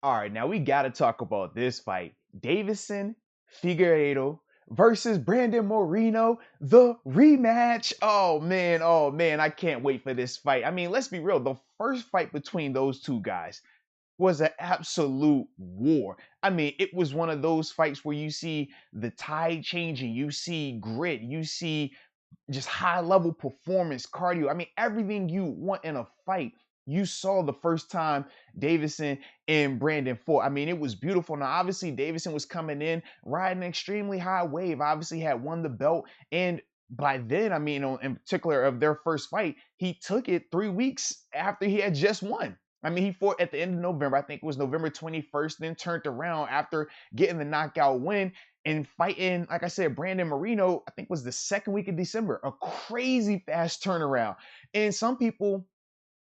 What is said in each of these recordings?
All right, now we got to talk about this fight. Deiveson Figueiredo versus Brandon Moreno, the rematch. Oh man, I can't wait for this fight. I mean, let's be real. The first fight between those two guys was an absolute war. I mean, it was one of those fights where you see the tide changing, you see grit, you see just high level performance, cardio. I mean, everything you want in a fight. You saw the first time Deiveson and Brandon fought. I mean, it was beautiful. Now, obviously, Deiveson was coming in riding an extremely high wave. Obviously, had won the belt, and by then, I mean, in particular of their first fight, he took it 3 weeks after he had just won. I mean, he fought at the end of November. I think it was November 21st, then turned around after getting the knockout win and fighting, like I said, Brandon Moreno, I think was the second week of December. A crazy fast turnaround. And some people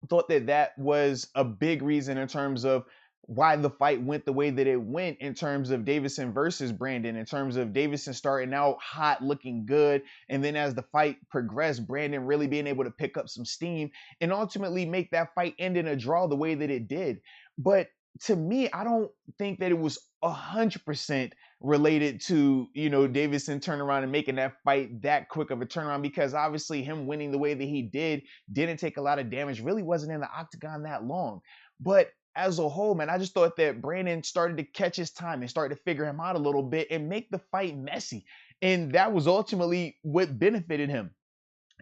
thought that that was a big reason in terms of why the fight went the way that it went in terms of Deiveson versus Brandon, in terms of Deiveson starting out hot, looking good. And then as the fight progressed, Brandon really being able to pick up some steam and ultimately make that fight end in a draw the way that it did. But to me, I don't think that it was 100% related to, Deiveson turning around and making that fight that quick of a turnaround, because obviously him winning the way that he didn't take a lot of damage, really wasn't in the octagon that long. But as a whole, man, I just thought that Brandon started to catch his time and started to figure him out a little bit and make the fight messy. And that was ultimately what benefited him.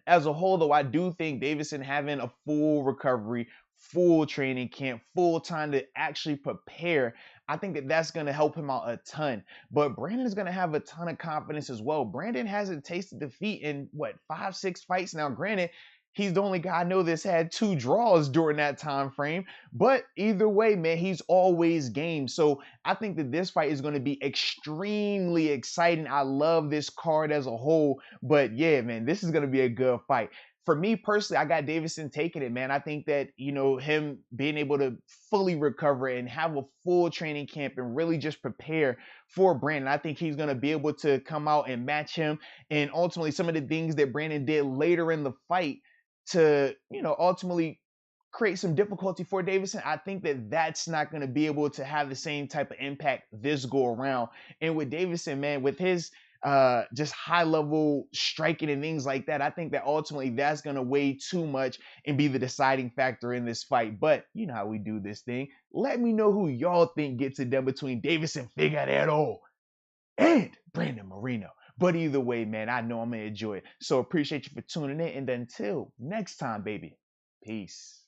As a whole, though, I do think Deiveson having a full recovery, full training camp, full time to actually prepare, I think that that's going to help him out a ton. But Brandon is going to have a ton of confidence as well. Brandon hasn't tasted defeat in what, 5, 6 fights now. Granted, he's the only guy I know that's had 2 draws during that time frame. But either way, man, he's always game. So I think that this fight is going to be extremely exciting. I love this card as a whole. But yeah, man, this is going to be a good fight. For me personally, I got Deiveson taking it, man. I think that, him being able to fully recover and have a full training camp and really just prepare for Brandon, I think he's going to be able to come out and match him. And ultimately, some of the things that Brandon did later in the fight to, ultimately create some difficulty for Deiveson, I think that that's not going to be able to have the same type of impact this go around. And with Deiveson, man, with his just high level striking and things like that, I think that ultimately that's going to weigh too much and be the deciding factor in this fight. But you know how we do this thing. Let me know who y'all think gets it done between Deiveson Figueiredo and Brandon Moreno. But either way, man, I know I'm going to enjoy it. So appreciate you for tuning in. And until next time, baby, peace.